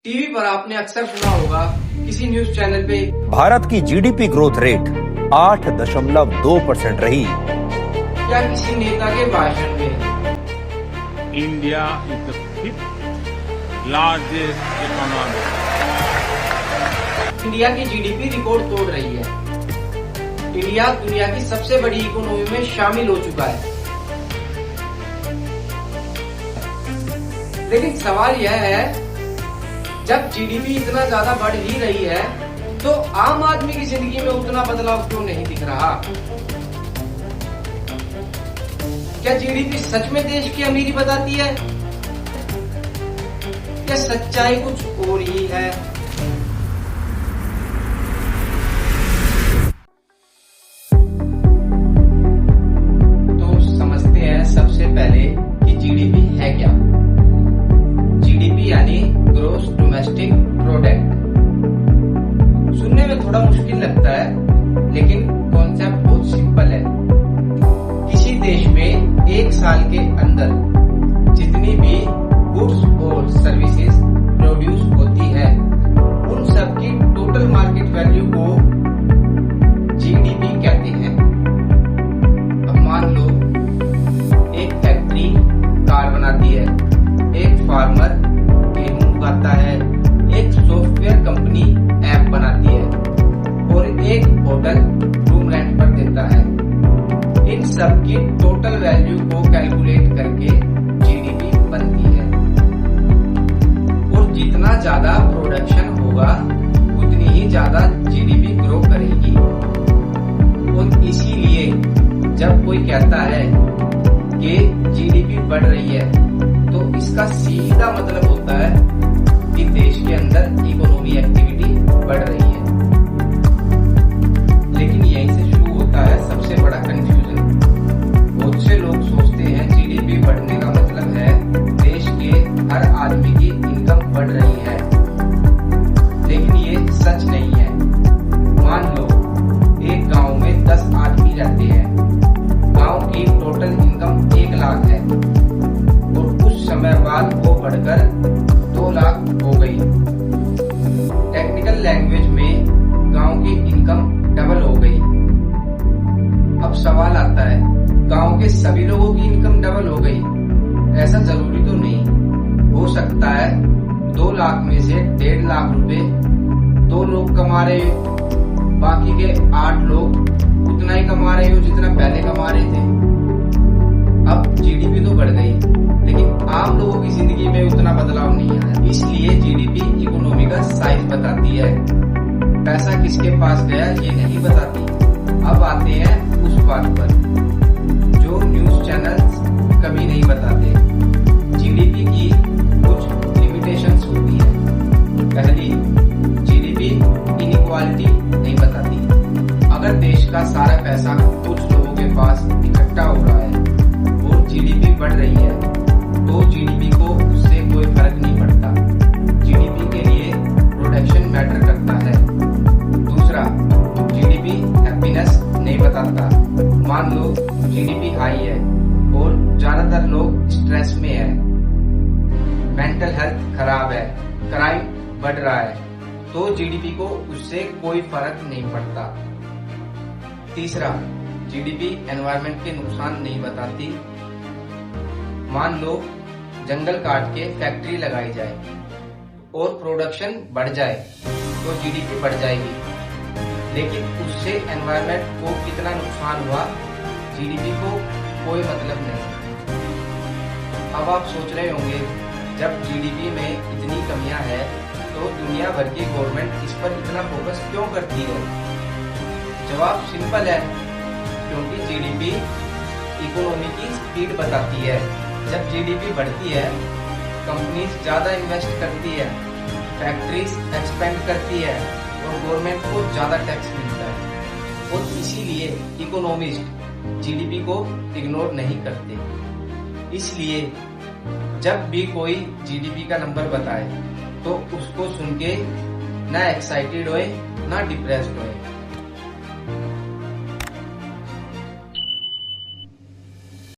TV पर आपने अक्सर सुना होगा किसी न्यूज चैनल पे भारत की जीडीपी ग्रोथ रेट 8.2% रही। या किसी नेता के भाषण में India is the fifth largest economy. India की जीडीपी रिकॉर्ड तोड़ रही है। इंडिया दुनिया की सबसे बड़ी इकोनॉमी में शामिल हो चुका है। लेकिन सवाल यह है, जब जीडीपी इतना ज्यादा बढ़ ही रही है तो आम आदमी की जिंदगी में उतना बदलाव क्यों नहीं दिख रहा? क्या जीडीपी सच में देश की अमीरी बताती है या सच्चाई कुछ और ही है? तो समझते हैं सबसे पहले कि जीडीपी है क्या। जीडीपी यानी ग्रोस डोमेस्टिक प्रोडक्ट। सुनने में थोड़ा मुश्किल लगता है, लेकिन कॉन्सेप्ट बहुत सिंपल है। किसी देश में एक साल के अंदर जितनी भी गुड्स और सर्विसेज प्रोड्यूस होती है, उन सब की टोटल मार्केट वैल्यू को जीडीपी कहते हैं। अब मान लो एक फैक्ट्री कार बनाती है, एक फार्मर गेहूं उगाता है, एक सॉफ्टवेयर कंपनी ऐप बनाती है और एक होटल रूम रेंट पर देता है। इन सब की टोटल वैल्यू को कैलकुलेट करके जीडीपी बनती है। और जितना ज्यादा प्रोडक्शन होगा उतनी ही ज्यादा जीडीपी ग्रो करेगी। और इसीलिए जब कोई कहता है कि जीडीपी बढ़ रही है तो इसका सीधा मतलब होता है कि देश के अंदर इकोनॉमी एक्टिविटी बढ़ रही है। लेकिन यहीं से शुरू होता है सबसे बड़ा कंफ्यूजन। बहुत से लोग सोचते हैं जीडीपी बढ़ने का मतलब है देश के हर आदमी की इनकम बढ़ रही है, लेकिन ये सच नहीं है। मान लो एक गांव में 10 आदमी रहते हैं। गांव की टोटल इनकम 1 लाख है और कुछ समय बाद वो बढ़कर 2 लाख हो गई। टेक्निकल लैंग्वेज में गांव की इनकम डबल हो गई। अब सवाल आता है, गांव के सभी लोगों की इनकम डबल हो गई? ऐसा जरूरी तो नहीं। हो सकता है 2 लाख में से 1.5 लाख रुपए 2 लोग कमा रहे हो, बाकी के 8 लोग उतना ही कमा रहे हो जितना पहले कमा रहे थे। अब जीडीपी तो बढ़ गई, लेकिन आम लोगों की जिंदगी में उतना बदलाव नहीं आया। इसलिए जीडीपी इकोनॉमी का साइज बताती है, पैसा किसके पास गया ये नहीं बताती। अब आते हैं उस बात पर जो न्यूज चैनल्स कभी नहीं बताते। जीडीपी की कुछ लिमिटेशंस होती हैं। पहली, जीडीपी इनइक्वालिटी नहीं बताती। अगर देश का सारा पैसा कुछ लोगों के पास इकट्ठा हो रहा है और जीडीपी बढ़ रही है तो जीडीपी को उससे कोई फर्क नहीं पड़ता। जीडीपी के लिए प्रोडक्शन मैटर करता है। दूसरा, जीडीपी हैप्पीनेस नहीं बताता। मान लो जीडीपी हाई है और ज्यादातर लोग स्ट्रेस में है, मेंटल हेल्थ खराब है, क्राइम बढ़ रहा है, तो जीडीपी को उससे कोई फर्क नहीं पड़ता। तीसरा, जीडीपी एनवायरनमेंट के नुकसान नहीं बताती। मान लो जंगल काट के फैक्ट्री लगाई जाए और प्रोडक्शन बढ़ जाए तो जीडीपी बढ़ जाएगी, लेकिन उससे एनवायरनमेंट को कितना नुकसान हुआ जीडीपी को कोई मतलब नहीं। अब आप सोच रहे होंगे, जब जीडीपी में इतनी कमियां हैं तो दुनिया भर की गवर्नमेंट इस पर इतना फोकस क्यों करती है? जवाब सिंपल है, क्योंकि जीडीपी इकोनॉमी की स्पीड बताती है। जब जीडीपी बढ़ती है, कंपनीज ज्यादा इन्वेस्ट करती है, फैक्ट्रीज एक्सपेंड करती है और गवर्नमेंट को ज्यादा टैक्स मिलता है। और इसीलिए इकोनॉमिस्ट जीडीपी को इग्नोर नहीं करते। इसलिए जब भी कोई जीडीपी का नंबर बताए तो उसको सुन के ना एक्साइटेड होए ना डिप्रेस्ड होए,